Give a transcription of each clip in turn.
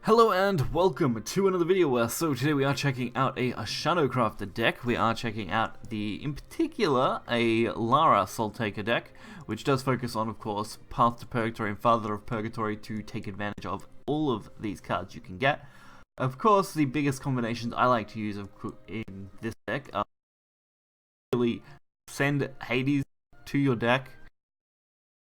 Hello and welcome to another video. So today we are checking out a ShadowCraft deck. We are checking out in particular, a Lara Soul Taker deck, which does focus on, of course, Path to Purgatory and Father of Purgatory to take advantage of all of these cards you can get. Of course, the biggest combinations I like to use in this deck are really send Hades to your deck.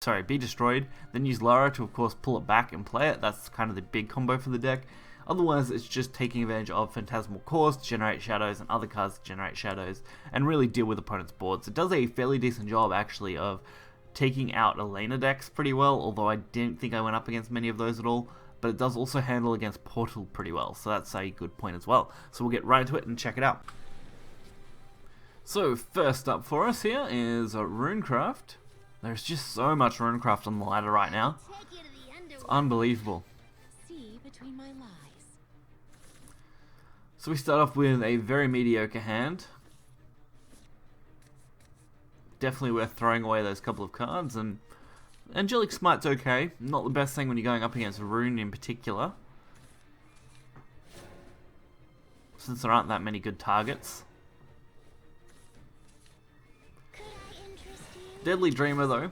Sorry, be destroyed, then use Lara to of course pull it back and play it. That's kind of the big combo for the deck. Otherwise it's just taking advantage of Phantasmal Cores to generate shadows and other cards to generate shadows and really deal with opponents' boards. It does a fairly decent job actually of taking out Elena decks pretty well, although I didn't think I went up against many of those at all, but it does also handle against Portal pretty well, so that's a good point as well. So we'll get right into it and check it out. So first up for us here is Runecraft. There's just so much Runecraft on the ladder right now. It's unbelievable. So we start off with a very mediocre hand. Definitely worth throwing away those couple of cards, and Angelic Smite's okay. Not the best thing when you're going up against Rune in particular, since there aren't that many good targets. Deadly Dreamer though,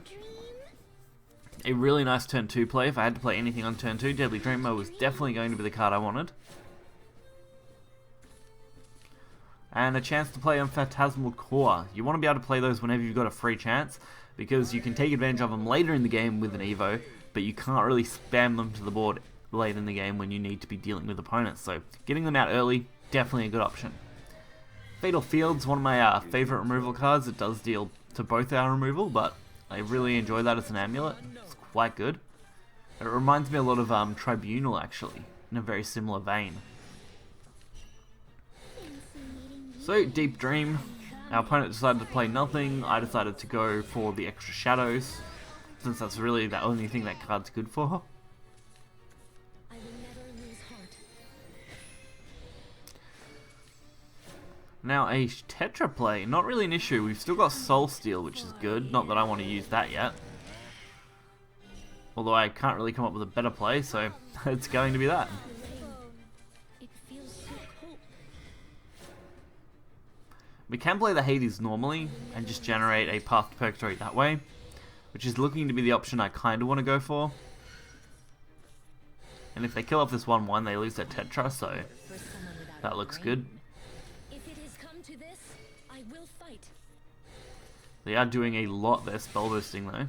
a really nice turn 2 play. If I had to play anything on turn 2, Deadly Dreamer was definitely going to be the card I wanted. And a chance to play on Phantasmal Core. You want to be able to play those whenever you've got a free chance, because you can take advantage of them later in the game with an Evo, but you can't really spam them to the board late in the game when you need to be dealing with opponents. So getting them out early, definitely a good option. Fatal Field's one of my favorite removal cards. It does deal to both our removal, but I really enjoy that as an amulet. It's quite good. It reminds me a lot of Tribunal actually, in a very similar vein. So Deep Dream, our opponent decided to play nothing. I decided to go for the extra shadows, since that's really the only thing that card's good for. Now a Tetra play, not really an issue. We've still got Soul Steal, which is good. Not that I want to use that yet. Although I can't really come up with a better play, so it's going to be that. We can play the Hades normally and just generate a Path to Purgatory that way, which is looking to be the option I kind of want to go for. And if they kill off this 1/1, they lose their Tetra, so that looks good. They are doing a lot there spell boosting though.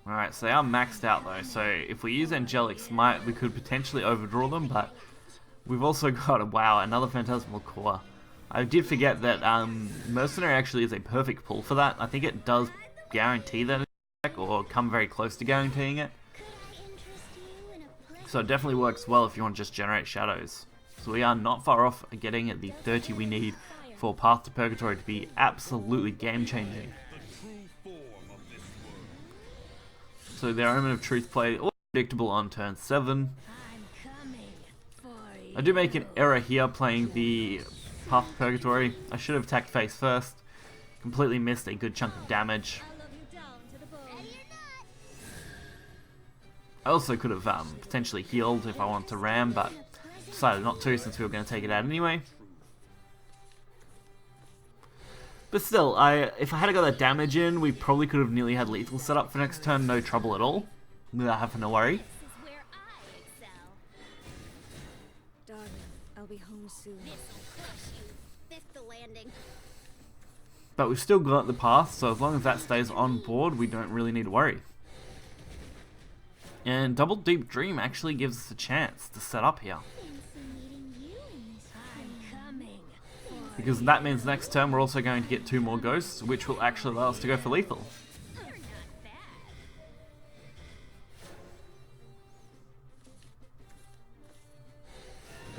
Alright, so they are maxed out though, so if we use Angelic Smite we could potentially overdraw them, but we've also got, wow, another Phantasmal Core. I did forget that Mercenary actually is a perfect pull for that. I think it does guarantee that attack, or come very close to guaranteeing it. So it definitely works well if you want to just generate shadows. So we are not far off getting at the 30 we need for Path to Purgatory to be absolutely game-changing. So the Omen of Truth play, all predictable on turn 7. I do make an error here playing the Path to Purgatory. I should have attacked face first. Completely missed a good chunk of damage. I also could have potentially healed if I wanted to ram, but decided not to since we were going to take it out anyway. But still, if I had got that damage in, we probably could have nearly had lethal set up for next turn, no trouble at all, without having to worry. But we've still got the path, so as long as that stays on board, we don't really need to worry. And Double Deep Dream actually gives us a chance to set up here, because that means next turn we're also going to get 2 more ghosts, which will actually allow us to go for lethal.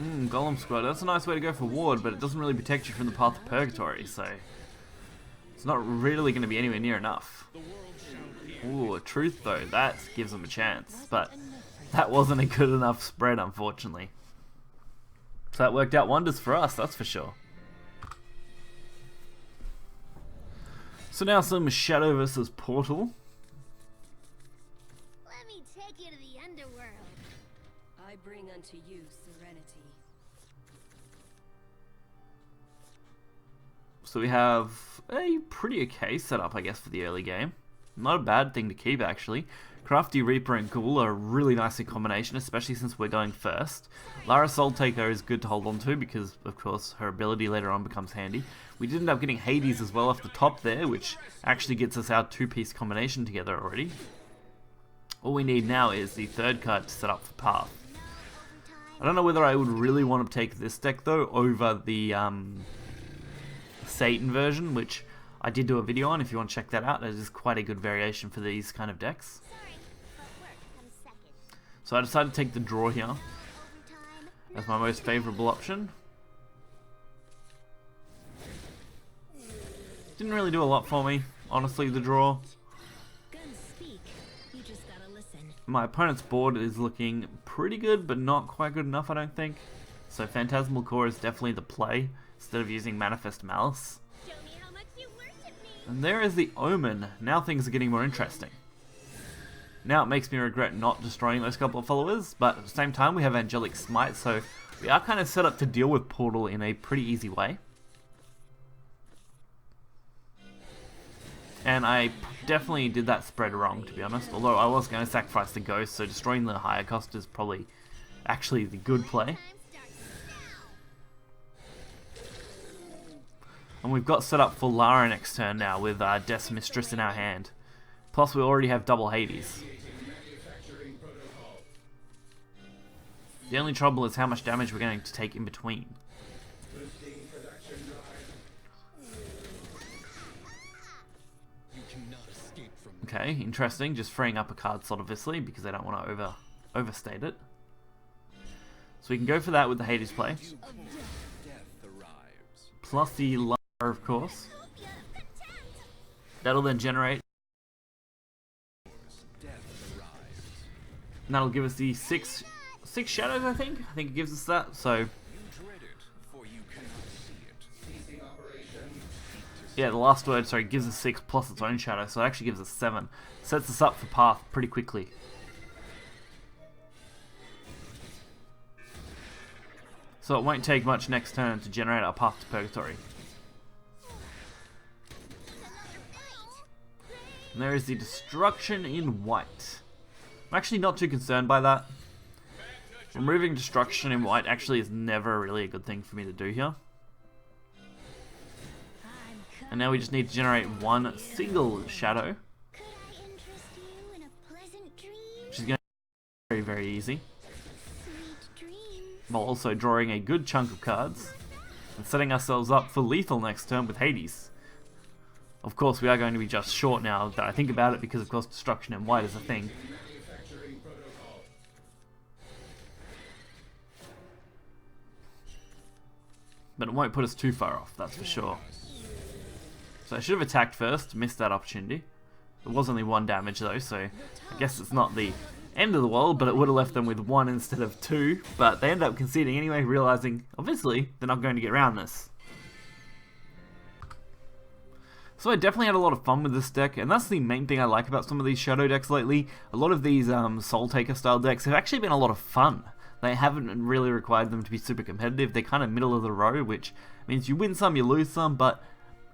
Golem Squad, that's a nice way to go for ward, but it doesn't really protect you from the Path of Purgatory, so it's not really going to be anywhere near enough. Ooh, a Truth though, that gives them a chance, but that wasn't a good enough spread unfortunately. So that worked out wonders for us, that's for sure. So now some Shadow versus Portal. I bring unto you serenity. So we have a pretty okay setup, I guess, for the early game. Not a bad thing to keep, actually. Crafty Reaper and Ghoul are really nice in combination, especially since we're going first. Lara Soul Taker is good to hold on to because, of course, her ability later on becomes handy. We did end up getting Hades as well off the top there, which actually gets us our two-piece combination together already. All we need now is the third card to set up for Path. I don't know whether I would really want to take this deck, though, over the Satan version, which I did do a video on if you want to check that out. It is quite a good variation for these kind of decks. So I decided to take the draw here as my most favourable option. Didn't really do a lot for me, honestly, the draw. My opponent's board is looking pretty good, but not quite good enough, I don't think. So Phantasmal Core is definitely the play, instead of using Manifest Malice. And there is the Omen. Now things are getting more interesting. Now it makes me regret not destroying those couple of followers, but at the same time we have Angelic Smite, so we are kind of set up to deal with Portal in a pretty easy way. And I definitely did that spread wrong, to be honest, although I was going to sacrifice the Ghost, so destroying the higher cost is probably actually the good play. And we've got set up for Lara next turn now with Death's Mistress in our hand. Plus we already have double Hades. The only trouble is how much damage we're going to take in between. Okay, interesting. Just freeing up a card slot, obviously, because I don't want to overstate it. So we can go for that with the Hades play. Plus the Lara, of course. That'll then generate. And that'll give us the six shadows, I think. I think it gives us that, so. Yeah, the last word, sorry, gives us 6 plus its own shadow, so it actually gives us 7. Sets us up for Path pretty quickly. So it won't take much next turn to generate our Path to Purgatory. And there is the Destruction in white. I'm actually not too concerned by that. Removing Destruction in white actually is never really a good thing for me to do here. And now we just need to generate one single shadow, which is going to be very, very easy, while also drawing a good chunk of cards and setting ourselves up for lethal next turn with Hades. Of course, we are going to be just short now that I think about it, because of course Destruction in white is a thing. But it won't put us too far off, that's for sure. So I should have attacked first, missed that opportunity. It was only 1 damage though, so I guess it's not the end of the world, but it would have left them with 1 instead of 2. But they end up conceding anyway, realizing, obviously, they're not going to get around this. So I definitely had a lot of fun with this deck, and that's the main thing I like about some of these Shadow decks lately. A lot of these Soul Taker style decks have actually been a lot of fun. They haven't really required them to be super competitive. They're kind of middle of the road, which means you win some, you lose some, but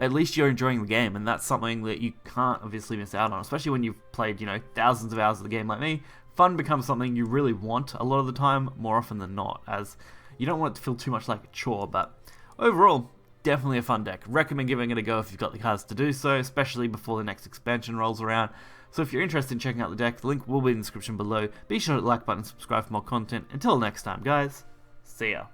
at least you're enjoying the game, and that's something that you can't obviously miss out on, especially when you've played, you know, thousands of hours of the game like me. Fun becomes something you really want a lot of the time, more often than not, as you don't want it to feel too much like a chore. But overall, definitely a fun deck. Recommend giving it a go if you've got the cards to do so, especially before the next expansion rolls around. So if you're interested in checking out the deck, the link will be in the description below. Be sure to like button and subscribe for more content. Until next time, guys, see ya.